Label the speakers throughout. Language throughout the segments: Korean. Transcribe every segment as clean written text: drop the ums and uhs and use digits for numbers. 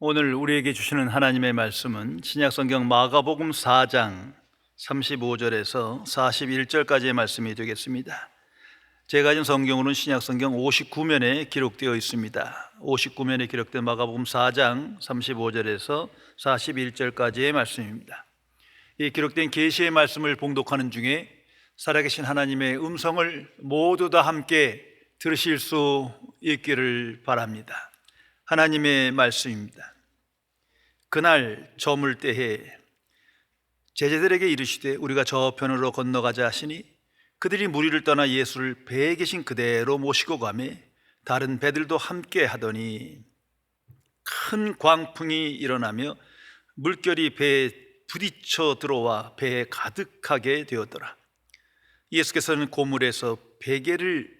Speaker 1: 오늘 우리에게 주시는 하나님의 말씀은 신약성경 마가복음 4장 35절에서 41절까지의 말씀이 되겠습니다. 제가 가진 성경으로는 신약성경 59면에 기록되어 있습니다. 59면에 기록된 마가복음 4장 35절에서 41절까지의 말씀입니다. 이 기록된 계시의 말씀을 봉독하는 중에 살아계신 하나님의 음성을 모두 다 함께 들으실 수 있기를 바랍니다. 하나님의 말씀입니다. 그날 저물 때에 제자들에게 이르시되 우리가 저편으로 건너가자 하시니 그들이 무리를 떠나 예수를 배에 계신 그대로 모시고 가매 다른 배들도 함께 하더니 큰 광풍이 일어나며 물결이 배에 부딪혀 들어와 배에 가득하게 되었더라. 예수께서는 고물에서 베개를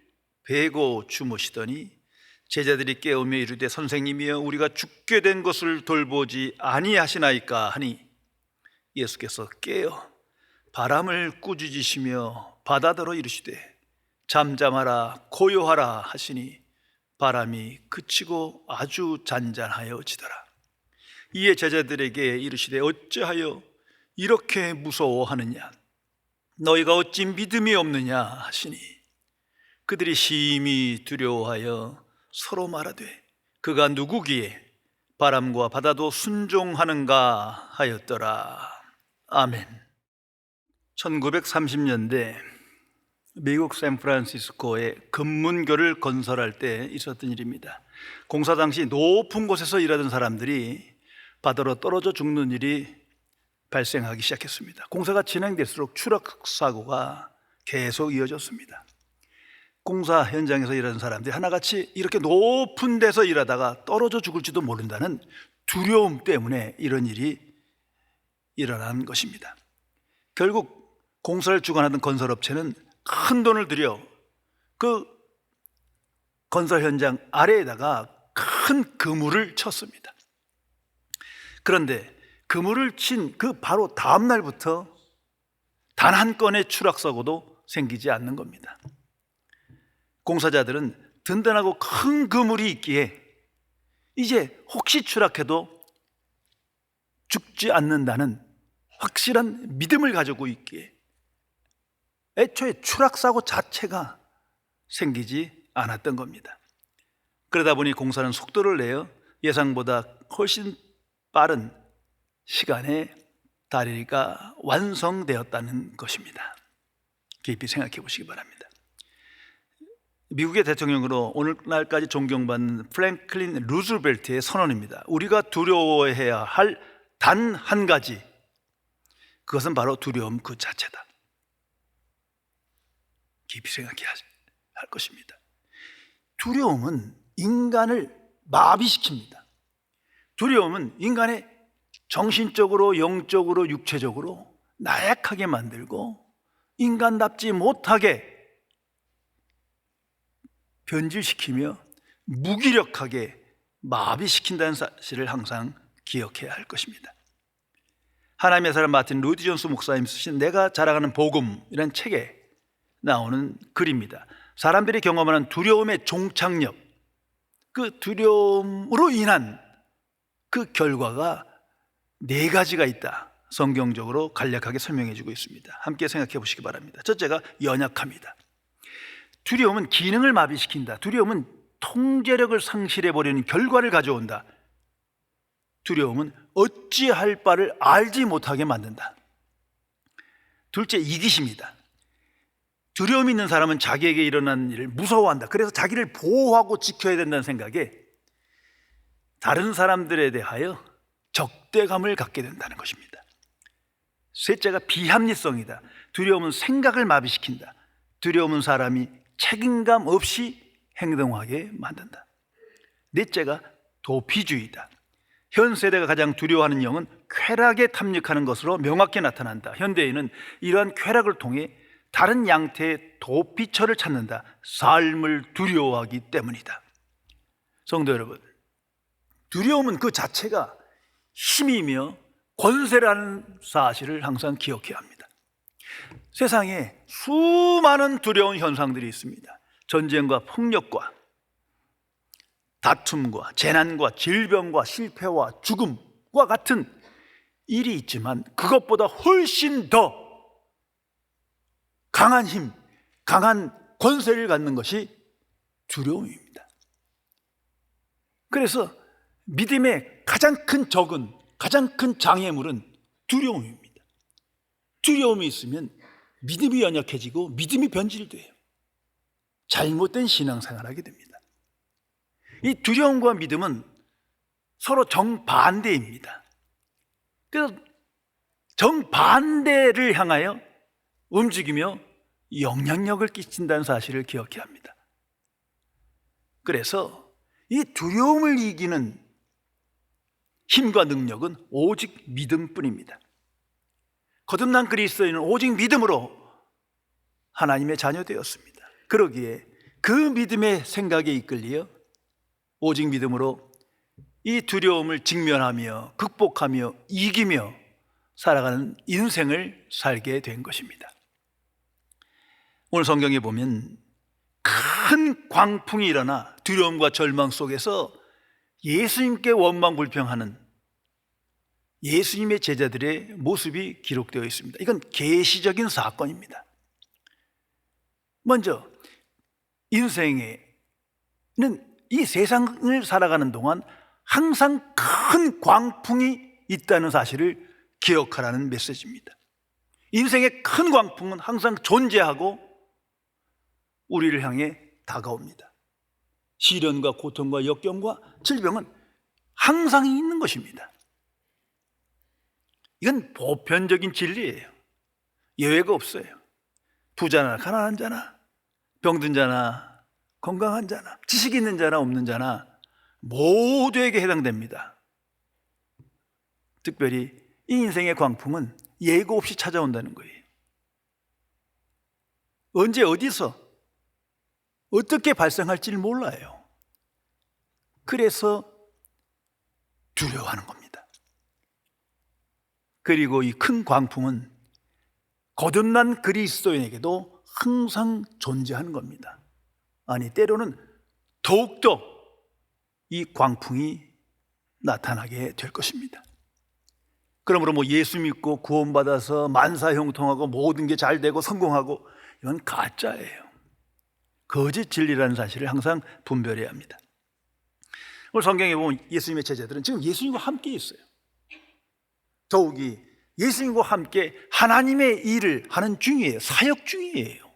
Speaker 1: 베고 주무시더니 제자들이 깨우며 이르되 선생님이여 우리가 죽게 된 것을 돌보지 아니하시나이까 하니 예수께서 깨어 바람을 꾸짖으시며 바다더러 이르시되 잠잠하라 고요하라 하시니 바람이 그치고 아주 잔잔하여지더라. 이에 제자들에게 이르시되 어찌하여 이렇게 무서워하느냐 너희가 어찌 믿음이 없느냐 하시니 그들이 심히 두려워하여 서로 말하되 그가 누구기에 바람과 바다도 순종하는가 하였더라. 아멘. 1930년대 미국 샌프란시스코에 금문교를 건설할 때 있었던 일입니다. 공사 당시 높은 곳에서 일하던 사람들이 바다로 떨어져 죽는 일이 발생하기 시작했습니다. 공사가 진행될수록 추락 사고가 계속 이어졌습니다. 공사 현장에서 일하는 사람들이 하나같이 이렇게 높은 데서 일하다가 떨어져 죽을지도 모른다는 두려움 때문에 이런 일이 일어난 것입니다. 결국 공사를 주관하던 건설업체는 큰 돈을 들여 그 건설 현장 아래에다가 큰 그물을 쳤습니다. 그런데 그물을 친 그 바로 다음 날부터 단 한 건의 추락 사고도 생기지 않는 겁니다. 공사자들은 든든하고 큰 그물이 있기에 이제 혹시 추락해도 죽지 않는다는 확실한 믿음을 가지고 있기에 애초에 추락사고 자체가 생기지 않았던 겁니다. 그러다 보니 공사는 속도를 내어 예상보다 훨씬 빠른 시간에 다리가 완성되었다는 것입니다. 깊이 생각해 보시기 바랍니다. 미국의 대통령으로 오늘날까지 존경받는 프랭클린 루즈벨트의 선언입니다. 우리가 두려워해야 할 단 한 가지, 그것은 바로 두려움 그 자체다. 깊이 생각해야 할 것입니다. 두려움은 인간을 마비시킵니다. 두려움은 인간의 정신적으로, 영적으로, 육체적으로 나약하게 만들고 인간답지 못하게 변질시키며 무기력하게 마비시킨다는 사실을 항상 기억해야 할 것입니다. 하나님의 사람 마틴 루디 존스 목사님 쓰신 내가 자랑하는 복음이라는 책에 나오는 글입니다. 사람들이 경험하는 두려움의 종착역, 그 두려움으로 인한 그 결과가 네 가지가 있다. 성경적으로 간략하게 설명해 주고 있습니다. 함께 생각해 보시기 바랍니다. 첫째가 연약함이다. 두려움은 기능을 마비시킨다. 두려움은 통제력을 상실해버리는 결과를 가져온다. 두려움은 어찌할 바를 알지 못하게 만든다. 둘째, 이기심이다. 두려움 있는 사람은 자기에게 일어난 일을 무서워한다. 그래서 자기를 보호하고 지켜야 된다는 생각에 다른 사람들에 대하여 적대감을 갖게 된다는 것입니다. 셋째가 비합리성이다. 두려움은 생각을 마비시킨다. 두려움은 사람이 책임감 없이 행동하게 만든다. 넷째가 도피주의다. 현 세대가 가장 두려워하는 영은 쾌락에 탐닉하는 것으로 명확히 나타난다. 현대인은 이러한 쾌락을 통해 다른 양태의 도피처를 찾는다. 삶을 두려워하기 때문이다. 성도 여러분, 두려움은 그 자체가 힘이며 권세라는 사실을 항상 기억해야 합니다. 세상에 수많은 두려운 현상들이 있습니다. 전쟁과 폭력과 다툼과 재난과 질병과 실패와 죽음과 같은 일이 있지만 그것보다 훨씬 더 강한 힘, 강한 권세를 갖는 것이 두려움입니다. 그래서 믿음의 가장 큰 적은, 가장 큰 장애물은 두려움입니다. 두려움이 있으면 믿음이 연약해지고 믿음이 변질돼요. 잘못된 신앙생활을 하게 됩니다. 이 두려움과 믿음은 서로 정반대입니다. 그래서 정반대를 향하여 움직이며 영향력을 끼친다는 사실을 기억해야 합니다. 그래서 이 두려움을 이기는 힘과 능력은 오직 믿음뿐입니다. 거듭난 그리스도인은 오직 믿음으로 하나님의 자녀 되었습니다. 그러기에 그 믿음의 생각에 이끌려 오직 믿음으로 이 두려움을 직면하며 극복하며 이기며 살아가는 인생을 살게 된 것입니다. 오늘 성경에 보면 큰 광풍이 일어나 두려움과 절망 속에서 예수님께 원망불평하는 예수님의 제자들의 모습이 기록되어 있습니다. 이건 계시적인 사건입니다. 먼저 인생에는 이 세상을 살아가는 동안 항상 큰 광풍이 있다는 사실을 기억하라는 메시지입니다. 인생의 큰 광풍은 항상 존재하고 우리를 향해 다가옵니다. 시련과 고통과 역경과 질병은 항상 있는 것입니다. 이건 보편적인 진리예요. 예외가 없어요. 부자나 가난한 자나 병든 자나 건강한 자나 지식 있는 자나 없는 자나 모두에게 해당됩니다. 특별히 이 인생의 광풍은 예고 없이 찾아온다는 거예요. 언제 어디서 어떻게 발생할지를 몰라요. 그래서 두려워하는 겁니다. 그리고 이 큰 광풍은 거듭난 그리스도인에게도 항상 존재하는 겁니다. 아니, 때로는 더욱더 이 광풍이 나타나게 될 것입니다. 그러므로 예수 믿고 구원받아서 만사형통하고 모든 게 잘 되고 성공하고 이건 가짜예요. 거짓 진리라는 사실을 항상 분별해야 합니다. 오늘 성경에 보면 예수님의 제자들은 지금 예수님과 함께 있어요. 더욱이 예수님과 함께 하나님의 일을 하는 중이에요. 사역 중이에요.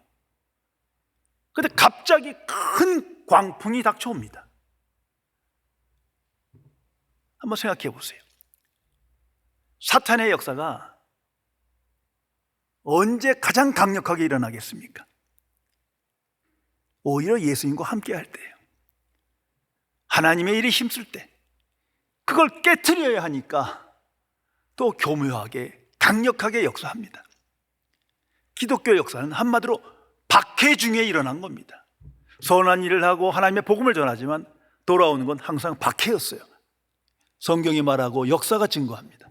Speaker 1: 그런데 갑자기 큰 광풍이 닥쳐옵니다. 한번 생각해 보세요. 사탄의 역사가 언제 가장 강력하게 일어나겠습니까? 오히려 예수님과 함께 할 때예요. 하나님의 일이 힘쓸 때 그걸 깨트려야 하니까 또 교묘하게 강력하게 역사합니다. 기독교 역사는 한마디로 박해 중에 일어난 겁니다. 선한 일을 하고 하나님의 복음을 전하지만 돌아오는 건 항상 박해였어요. 성경이 말하고 역사가 증거합니다.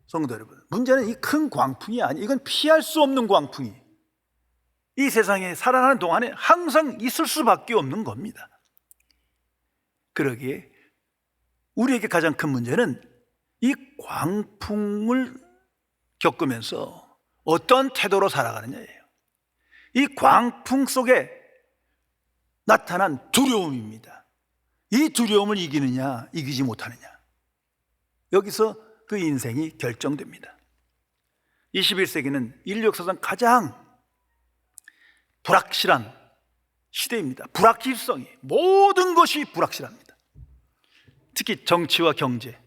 Speaker 1: 성도 여러분, 문제는 이 큰 광풍이 아니에요. 이건 피할 수 없는 광풍이 이 세상에 살아가는 동안에 항상 있을 수밖에 없는 겁니다. 그러기에 우리에게 가장 큰 문제는 이 광풍을 겪으면서 어떤 태도로 살아가느냐예요. 이 광풍 속에 나타난 두려움입니다. 이 두려움을 이기느냐 이기지 못하느냐, 여기서 그 인생이 결정됩니다. 21세기는 인류 역사상 가장 불확실한 시대입니다. 불확실성이, 모든 것이 불확실합니다. 특히 정치와 경제,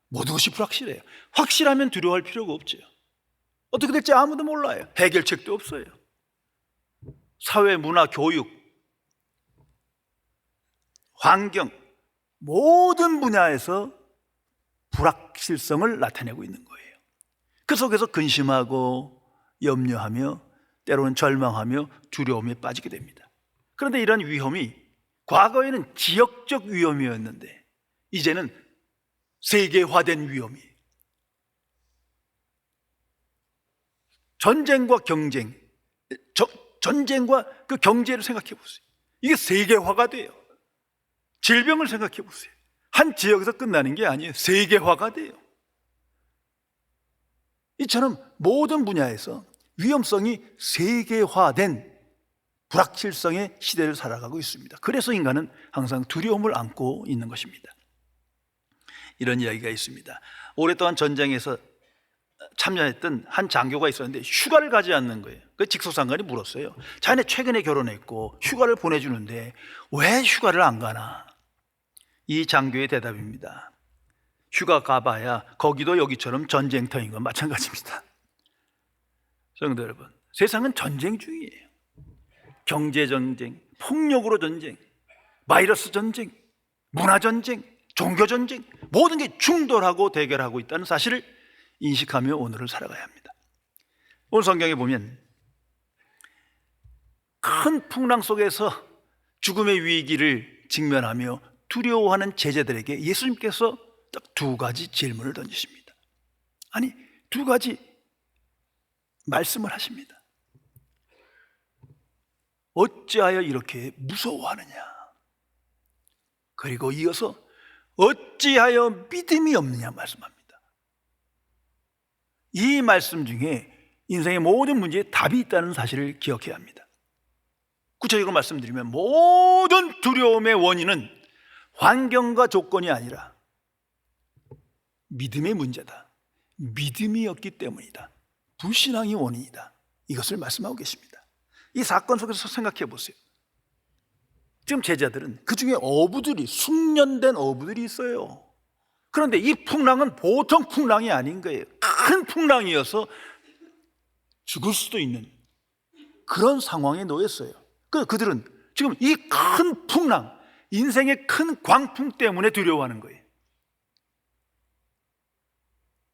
Speaker 1: 모든 것이 불확실해요. 확실하면 두려워할 필요가 없죠. 어떻게 될지 아무도 몰라요. 해결책도 없어요. 사회, 문화, 교육, 환경, 모든 분야에서 불확실성을 나타내고 있는 거예요. 그 속에서 근심하고 염려하며 때로는 절망하며 두려움에 빠지게 됩니다. 그런데 이런 위험이 과거에는 지역적 위험이었는데 이제는 세계화된 위험이에요. 전쟁과 경쟁, 전쟁과 그 경제를 생각해 보세요. 이게 세계화가 돼요. 질병을 생각해 보세요. 한 지역에서 끝나는 게 아니에요. 세계화가 돼요. 이처럼 모든 분야에서 위험성이 세계화된 불확실성의 시대를 살아가고 있습니다. 그래서 인간은 항상 두려움을 안고 있는 것입니다. 이런 이야기가 있습니다. 오랫동안 전쟁에서 참여했던 한 장교가 있었는데 휴가를 가지 않는 거예요. 그 직속상관이 물었어요. 자네 최근에 결혼했고 휴가를 보내주는데 왜 휴가를 안 가나? 이 장교의 대답입니다. 휴가 가봐야 거기도 여기처럼 전쟁터인 건 마찬가지입니다. 성도 여러분, 세상은 전쟁 중이에요. 경제 전쟁, 폭력으로 전쟁, 바이러스 전쟁, 문화 전쟁, 종교 전쟁, 모든 게 충돌하고 대결하고 있다는 사실을 인식하며 오늘을 살아가야 합니다. 오늘 성경에 보면 큰 풍랑 속에서 죽음의 위기를 직면하며 두려워하는 제자들에게 예수님께서 딱 두 가지 질문을 던지십니다. 아니, 두 가지 말씀을 하십니다. 어찌하여 이렇게 무서워하느냐? 그리고 이어서 어찌하여 믿음이 없느냐 말씀합니다. 이 말씀 중에 인생의 모든 문제에 답이 있다는 사실을 기억해야 합니다. 구체적으로 말씀드리면 모든 두려움의 원인은 환경과 조건이 아니라 믿음의 문제다. 믿음이 없기 때문이다. 불신앙이 원인이다. 이것을 말씀하고 계십니다. 이 사건 속에서 생각해 보세요. 지금 제자들은 그 중에 어부들이, 숙련된 어부들이 있어요. 그런데 이 풍랑은 보통 풍랑이 아닌 거예요. 큰 풍랑이어서 죽을 수도 있는 그런 상황에 놓였어요. 그들은 지금 이 큰 풍랑, 인생의 큰 광풍 때문에 두려워하는 거예요.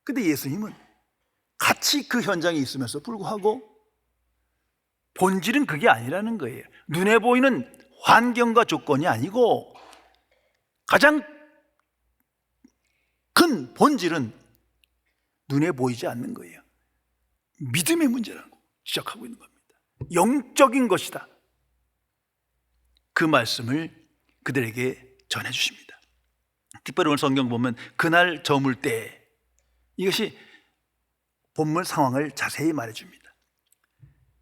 Speaker 1: 근데 예수님은 같이 그 현장에 있으면서 불구하고 본질은 그게 아니라는 거예요. 눈에 보이는 환경과 조건이 아니고 가장 큰 본질은 눈에 보이지 않는 거예요. 믿음의 문제라고 지적하고 있는 겁니다. 영적인 것이다. 그 말씀을 그들에게 전해주십니다. 특별히 오늘 성경 보면 그날 저물 때, 이것이 본문 상황을 자세히 말해줍니다.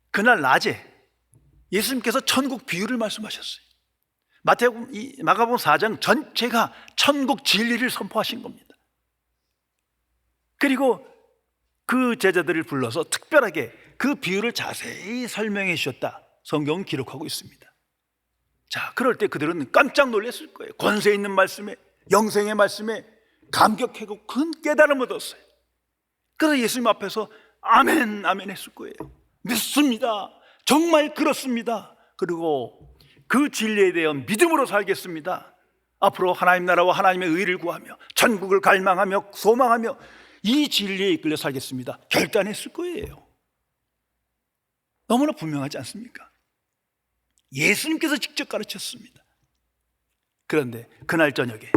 Speaker 1: 그날 낮에 예수님께서 천국 비유를 말씀하셨어요. 마가복음 4장 전체가 천국 진리를 선포하신 겁니다. 그리고 그 제자들을 불러서 특별하게 그 비유를 자세히 설명해 주셨다. 성경은 기록하고 있습니다. 자, 그럴 때 그들은 깜짝 놀랐을 거예요. 권세 있는 말씀에, 영생의 말씀에 감격하고 큰 깨달음을 얻었어요. 그래서 예수님 앞에서 아멘, 아멘 했을 거예요. 믿습니다. 정말 그렇습니다. 그리고 그 진리에 대한 믿음으로 살겠습니다. 앞으로 하나님 나라와 하나님의 의를 구하며 천국을 갈망하며 소망하며 이 진리에 이끌려 살겠습니다. 결단했을 거예요. 너무나 분명하지 않습니까? 예수님께서 직접 가르쳤습니다. 그런데 그날 저녁에,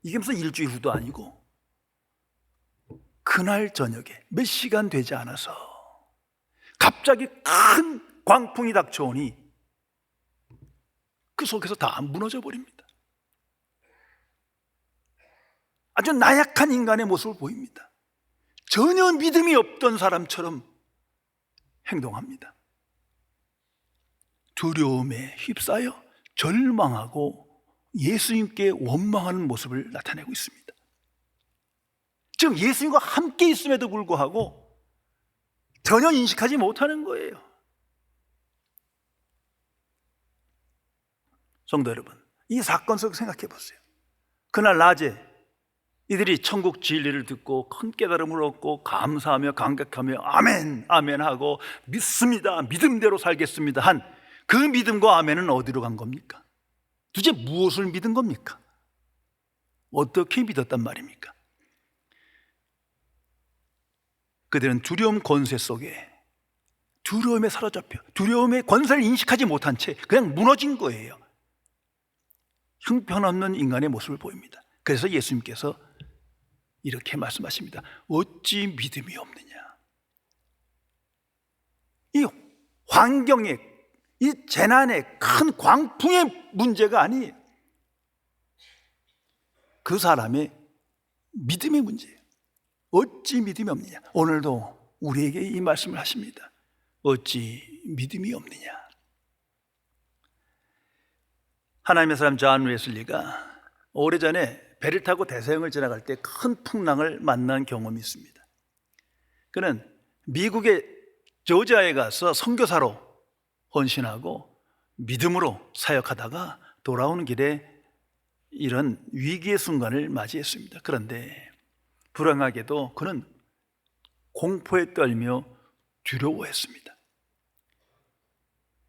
Speaker 1: 이게 무슨 일주일 후도 아니고 그날 저녁에 몇 시간 되지 않아서 갑자기 큰 광풍이 닥쳐오니 그 속에서 다 무너져 버립니다. 아주 나약한 인간의 모습을 보입니다. 전혀 믿음이 없던 사람처럼 행동합니다. 두려움에 휩싸여 절망하고 예수님께 원망하는 모습을 나타내고 있습니다. 지금 예수님과 함께 있음에도 불구하고 전혀 인식하지 못하는 거예요. 성도 여러분, 이 사건 속 생각해 보세요. 그날 낮에 이들이 천국 진리를 듣고 큰 깨달음을 얻고 감사하며 감격하며 아멘, 아멘 하고 믿습니다, 믿음대로 살겠습니다 한 그 믿음과 아멘은 어디로 간 겁니까? 도대체 무엇을 믿은 겁니까? 어떻게 믿었단 말입니까? 그들은 두려움 권세 속에, 두려움에 사로잡혀 두려움의 권세를 인식하지 못한 채 그냥 무너진 거예요. 형편없는 인간의 모습을 보입니다. 그래서 예수님께서 이렇게 말씀하십니다. 어찌 믿음이 없느냐? 이 환경에 이 재난의 큰 광풍의 문제가 아니에요. 그 사람의 믿음의 문제예요. 어찌 믿음이 없느냐. 오늘도 우리에게 이 말씀을 하십니다. 어찌 믿음이 없느냐. 하나님의 사람 존 웨슬리가 오래전에 배를 타고 대서양을 지나갈 때 큰 풍랑을 만난 경험이 있습니다. 그는 미국의 조지아에 가서 선교사로 헌신하고 믿음으로 사역하다가 돌아오는 길에 이런 위기의 순간을 맞이했습니다. 그런데 불행하게도 그는 공포에 떨며 두려워했습니다.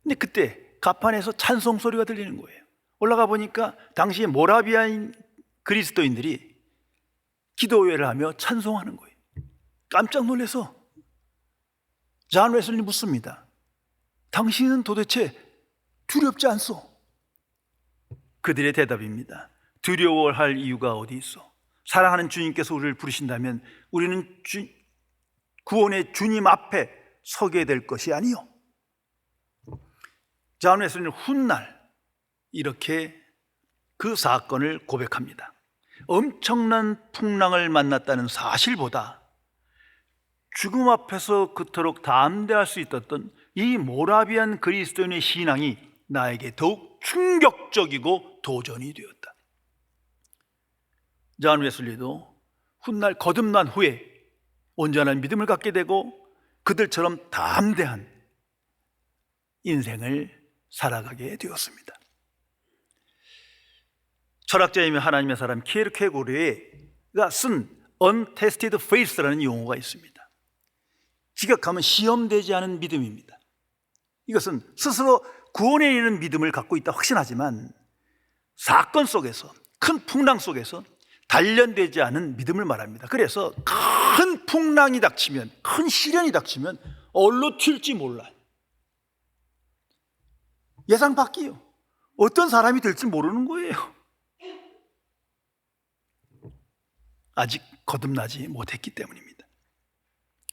Speaker 1: 근데 그때 가판에서 찬송 소리가 들리는 거예요. 올라가 보니까 당시 모라비아인 그리스도인들이 기도회를 하며 찬송하는 거예요. 깜짝 놀라서 존 웨슬리 묻습니다. 당신은 도대체 두렵지 않소? 그들의 대답입니다. 두려워할 이유가 어디 있어? 사랑하는 주님께서 우리를 부르신다면 우리는 구원의 주님 앞에 서게 될 것이 아니요. 존 웨슬리는 훗날 이렇게 그 사건을 고백합니다. 엄청난 풍랑을 만났다는 사실보다 죽음 앞에서 그토록 담대할 수 있었던 이 모라비안 그리스도인의 신앙이 나에게 더욱 충격적이고 도전이 되었다. 존 웨슬리도 훗날 거듭난 후에 온전한 믿음을 갖게 되고 그들처럼 담대한 인생을 살아가게 되었습니다. 철학자이며 하나님의 사람 키에르케고르가 쓴 untested faith라는 용어가 있습니다. 직역하면 시험되지 않은 믿음입니다. 이것은 스스로 구원에 이르는 믿음을 갖고 있다 확신하지만 사건 속에서, 큰 풍랑 속에서 단련되지 않은 믿음을 말합니다. 그래서 큰 풍랑이 닥치면, 큰 시련이 닥치면 어디로 튈지 몰라요. 예상 밖이요. 어떤 사람이 될지 모르는 거예요. 아직 거듭나지 못했기 때문입니다.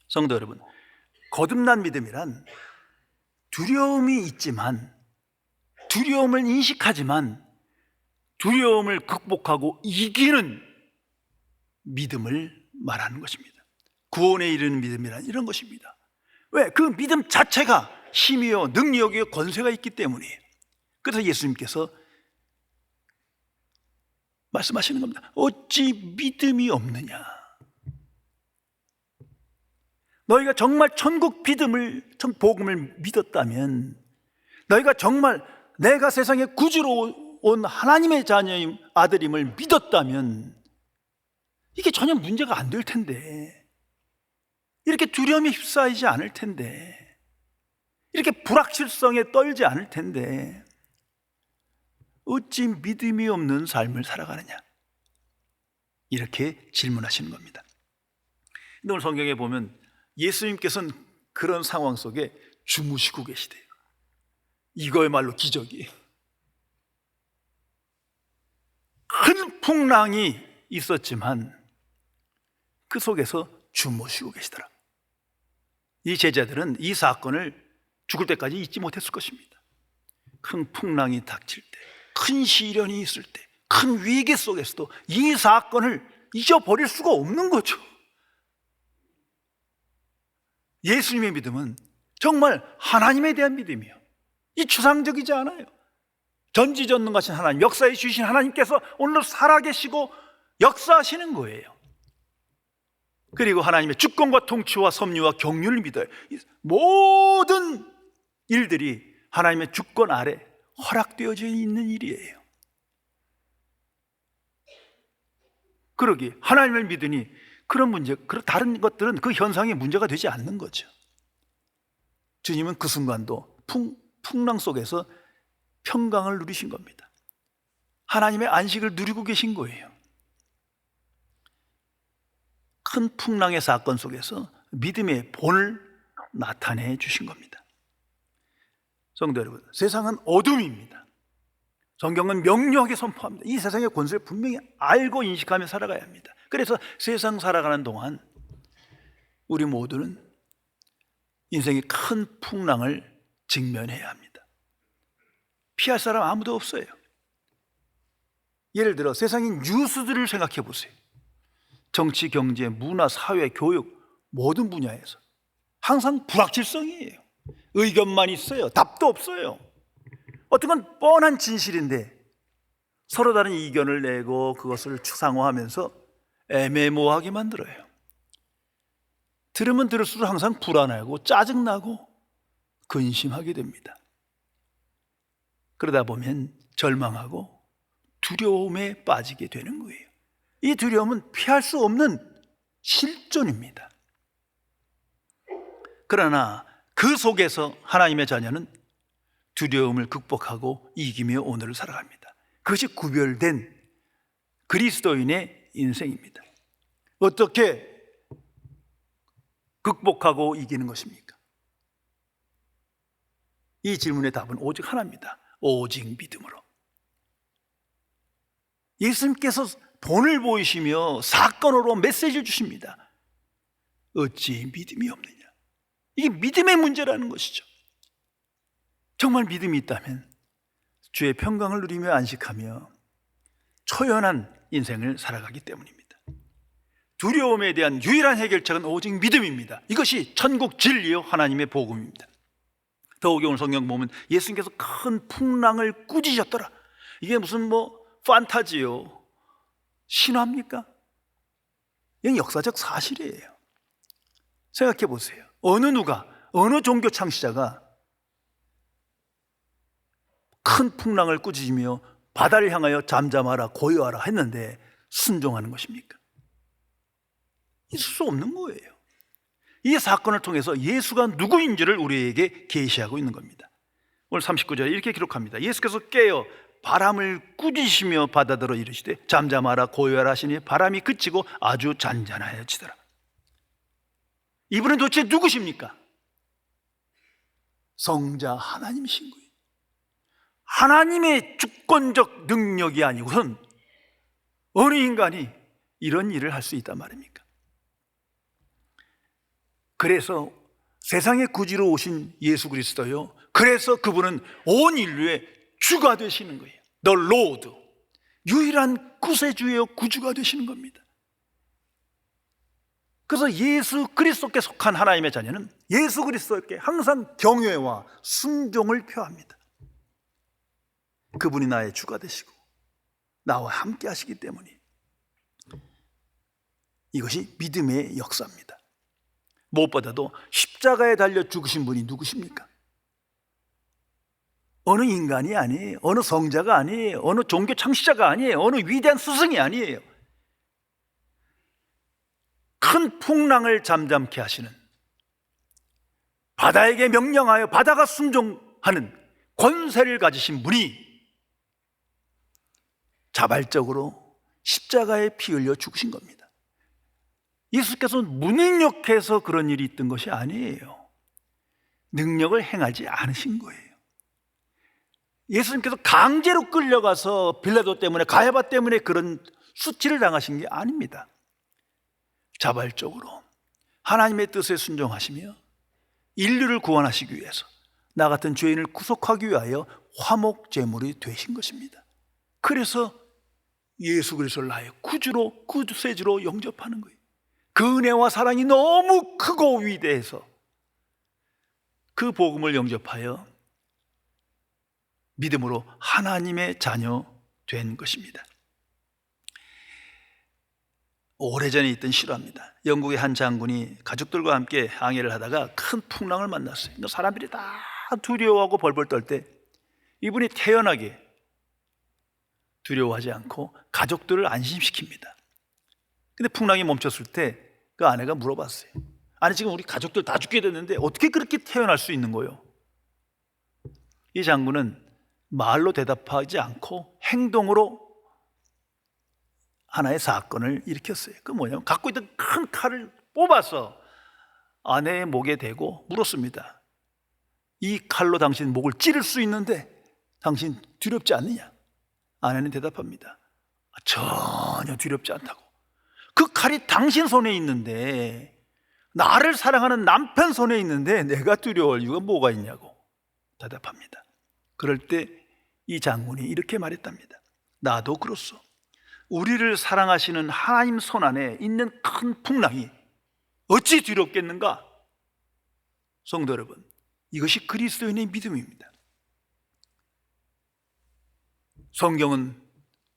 Speaker 1: 성도 여러분, 거듭난 믿음이란 두려움이 있지만, 두려움을 인식하지만 두려움을 극복하고 이기는 믿음을 말하는 것입니다. 구원에 이르는 믿음이란 이런 것입니다. 왜? 그 믿음 자체가 힘이요 능력이요 권세가 있기 때문이에요. 그래서 예수님께서 말씀하시는 겁니다. 어찌 믿음이 없느냐. 너희가 정말 천국 복음을 믿었다면, 너희가 정말 내가 세상에 구주로 온 하나님의 자녀임 아들임을 믿었다면 이게 전혀 문제가 안 될 텐데, 이렇게 두려움에 휩싸이지 않을 텐데, 이렇게 불확실성에 떨지 않을 텐데 어찌 믿음이 없는 삶을 살아가느냐, 이렇게 질문하시는 겁니다. 오늘 성경에 보면 예수님께서는 그런 상황 속에 주무시고 계시대요. 이거야말로 기적이에요. 큰 풍랑이 있었지만 그 속에서 주무시고 계시더라. 이 제자들은 이 사건을 죽을 때까지 잊지 못했을 것입니다. 큰 풍랑이 닥칠 때, 큰 시련이 있을 때, 큰 위기 속에서도 이 사건을 잊어버릴 수가 없는 거죠. 예수님의 믿음은 정말 하나님에 대한 믿음이에요. 이 추상적이지 않아요. 전지전능하신 하나님, 역사에 주신 하나님께서 오늘 살아계시고 역사하시는 거예요. 그리고 하나님의 주권과 통치와 섭리와 경륜을 믿어요. 모든 일들이 하나님의 주권 아래 허락되어져 있는 일이에요. 그러기 하나님을 믿으니 그런 문제, 다른 것들은 그 현상이 문제가 되지 않는 거죠. 주님은 그 순간도 풍랑 속에서 평강을 누리신 겁니다. 하나님의 안식을 누리고 계신 거예요. 큰 풍랑의 사건 속에서 믿음의 본을 나타내 주신 겁니다. 성도 여러분, 세상은 어둠입니다. 성경은 명료하게 선포합니다. 이 세상의 권세를 분명히 알고 인식하며 살아가야 합니다. 그래서 세상 살아가는 동안 우리 모두는 인생의 큰 풍랑을 직면해야 합니다. 피할 사람 아무도 없어요. 예를 들어 세상의 뉴스들을 생각해 보세요. 정치, 경제, 문화, 사회, 교육 모든 분야에서 항상 불확실성이에요. 의견만 있어요. 답도 없어요. 어떤 건 뻔한 진실인데 서로 다른 의견을 내고 그것을 추상화하면서 애매모호하게 만들어요. 들으면 들을수록 항상 불안하고 짜증나고 근심하게 됩니다. 그러다 보면 절망하고 두려움에 빠지게 되는 거예요. 이 두려움은 피할 수 없는 실존입니다. 그러나 그 속에서 하나님의 자녀는 두려움을 극복하고 이기며 오늘을 살아갑니다. 그것이 구별된 그리스도인의 인생입니다. 어떻게 극복하고 이기는 것입니까? 이 질문의 답은 오직 하나입니다. 오직 믿음으로. 예수님께서 본을 보이시며 사건으로 메시지를 주십니다. 어찌 믿음이 없느냐. 이게 믿음의 문제라는 것이죠. 정말 믿음이 있다면 주의 평강을 누리며 안식하며 초연한 인생을 살아가기 때문입니다. 두려움에 대한 유일한 해결책은 오직 믿음입니다. 이것이 천국 진리요 하나님의 복음입니다. 더욱이 오늘 성경 보면 예수님께서 큰 풍랑을 꾸짖으셨더라. 이게 무슨 판타지요, 신화입니까? 이건 역사적 사실이에요. 생각해 보세요. 어느 종교 창시자가 큰 풍랑을 꾸짖으며 바다를 향하여 잠잠하라 고요하라 했는데 순종하는 것입니까? 있을 수 없는 거예요. 이 사건을 통해서 예수가 누구인지를 우리에게 계시하고 있는 겁니다. 오늘 39절에 이렇게 기록합니다. 예수께서 깨어 바람을 꾸짖으시며 바다더러 이르시되 잠잠하라 고요하라 하시니 바람이 그치고 아주 잔잔하여지더라. 이분은 도대체 누구십니까? 성자 하나님이신 거예요. 하나님의 주권적 능력이 아니고선 어느 인간이 이런 일을 할 수 있단 말입니까? 그래서 세상의 구주로 오신 예수 그리스도요, 그래서 그분은 온 인류의 주가 되시는 거예요. The Lord, 유일한 구세주요 구주가 되시는 겁니다. 그래서 예수 그리스도께 속한 하나님의 자녀는 예수 그리스도께 항상 경외와 순종을 표합니다. 그분이 나의 주가 되시고 나와 함께 하시기 때문에 이것이 믿음의 역사입니다. 무엇보다도 십자가에 달려 죽으신 분이 누구십니까? 어느 인간이 아니에요. 어느 성자가 아니에요. 어느 종교 창시자가 아니에요. 어느 위대한 스승이 아니에요. 큰 풍랑을 잠잠케 하시는, 바다에게 명령하여 바다가 순종하는 권세를 가지신 분이 자발적으로 십자가에 피 흘려 죽으신 겁니다. 예수께서는 무능력해서 그런 일이 있던 것이 아니에요. 능력을 행하지 않으신 거예요. 예수님께서 강제로 끌려가서 빌라도 때문에, 가야바 때문에 그런 수치를 당하신 게 아닙니다. 자발적으로 하나님의 뜻에 순종하시며 인류를 구원하시기 위해서 나 같은 죄인을 구속하기 위하여 화목 제물이 되신 것입니다. 그래서 예수 그리스도를 나의 구주로, 구세주로 영접하는 거예요. 그 은혜와 사랑이 너무 크고 위대해서 그 복음을 영접하여 믿음으로 하나님의 자녀 된 것입니다. 오래전에 있던 실화입니다. 영국의 한 장군이 가족들과 함께 항해를 하다가 큰 풍랑을 만났어요. 사람들이 다 두려워하고 벌벌 떨 때 이분이 태연하게 두려워하지 않고 가족들을 안심시킵니다. 근데 풍랑이 멈췄을 때 그 아내가 물어봤어요. 아니, 지금 우리 가족들 다 죽게 됐는데 어떻게 그렇게 태어날 수 있는 거예요? 이 장군은 말로 대답하지 않고 행동으로 하나의 사건을 일으켰어요. 그건 뭐냐면 갖고 있던 큰 칼을 뽑아서 아내의 목에 대고 물었습니다. 이 칼로 당신 목을 찌를 수 있는데 당신 두렵지 않느냐? 아내는 대답합니다. 전혀 두렵지 않다고. 그 칼이 당신 손에 있는데, 나를 사랑하는 남편 손에 있는데 내가 두려워할 이유가 뭐가 있냐고 대답합니다. 그럴 때 이 장군이 이렇게 말했답니다. 나도 그렇소. 우리를 사랑하시는 하나님 손안에 있는 큰 풍랑이 어찌 두렵겠는가? 성도 여러분, 이것이 그리스도인의 믿음입니다. 성경은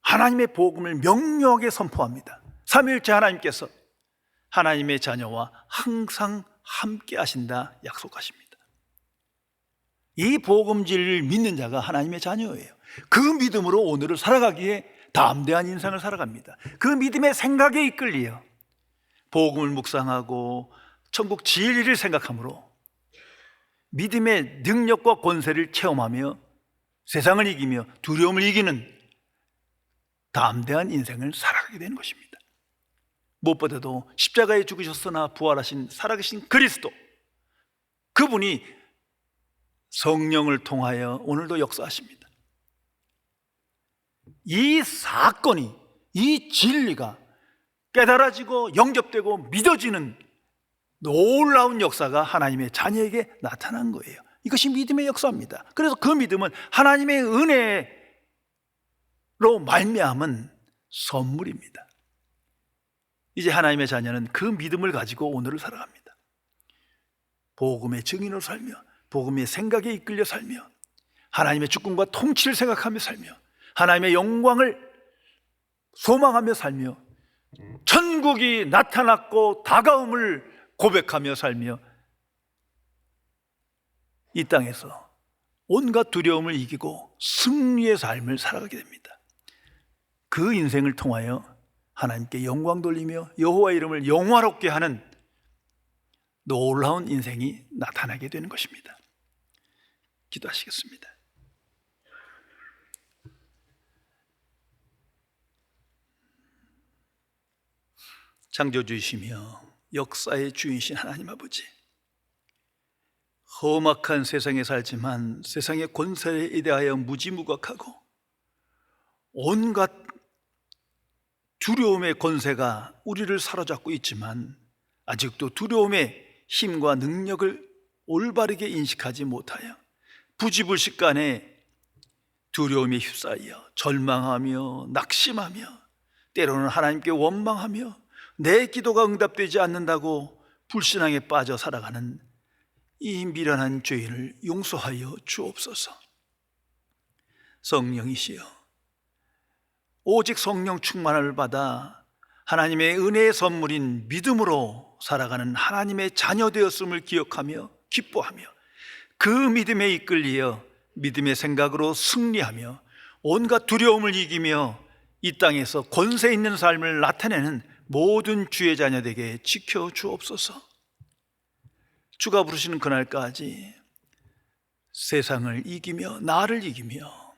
Speaker 1: 하나님의 복음을 명료하게 선포합니다. 삼위일체 하나님께서 하나님의 자녀와 항상 함께 하신다 약속하십니다. 이 복음 진리를 믿는 자가 하나님의 자녀예요. 그 믿음으로 오늘을 살아가기에 담대한 인생을 살아갑니다. 그 믿음의 생각에 이끌리어 복음을 묵상하고 천국 진리를 생각함으로 믿음의 능력과 권세를 체험하며 세상을 이기며 두려움을 이기는 담대한 인생을 살아가게 되는 것입니다. 무엇보다도 십자가에 죽으셨으나 부활하신 살아계신 그리스도, 그분이 성령을 통하여 오늘도 역사하십니다. 이 사건이, 이 진리가 깨달아지고 영접되고 믿어지는 놀라운 역사가 하나님의 자녀에게 나타난 거예요. 이것이 믿음의 역사입니다. 그래서 그 믿음은 하나님의 은혜로 말미암은 선물입니다. 이제 하나님의 자녀는 그 믿음을 가지고 오늘을 살아갑니다. 복음의 증인으로 살며 복음의 생각에 이끌려 살며 하나님의 주권과 통치를 생각하며 살며 하나님의 영광을 소망하며 살며 천국이 나타났고 다가옴을 고백하며 살며 이 땅에서 온갖 두려움을 이기고 승리의 삶을 살아가게 됩니다. 그 인생을 통하여 하나님께 영광 돌리며 여호와의 이름을 영화롭게 하는 놀라운 인생이 나타나게 되는 것입니다. 기도하시겠습니다. 창조주이시며 역사의 주인이신 하나님 아버지, 험악한 세상에 살지만 세상의 권세에 대하여 무지무각하고 온갖 두려움의 권세가 우리를 사로잡고 있지만 아직도 두려움의 힘과 능력을 올바르게 인식하지 못하여 부지불식간에 두려움에 휩싸여 절망하며 낙심하며 때로는 하나님께 원망하며 내 기도가 응답되지 않는다고 불신앙에 빠져 살아가는 이 미련한 죄인을 용서하여 주옵소서. 성령이시여, 오직 성령 충만을 받아 하나님의 은혜의 선물인 믿음으로 살아가는 하나님의 자녀 되었음을 기억하며 기뻐하며 그 믿음에 이끌리어 믿음의 생각으로 승리하며 온갖 두려움을 이기며 이 땅에서 권세 있는 삶을 나타내는 모든 주의 자녀에게 지켜 주옵소서. 주가 부르시는 그날까지 세상을 이기며 나를 이기며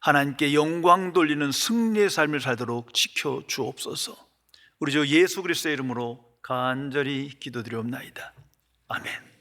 Speaker 1: 하나님께 영광 돌리는 승리의 삶을 살도록 지켜 주옵소서. 우리 주 예수 그리스도의 이름으로 간절히 기도드리옵나이다. 아멘.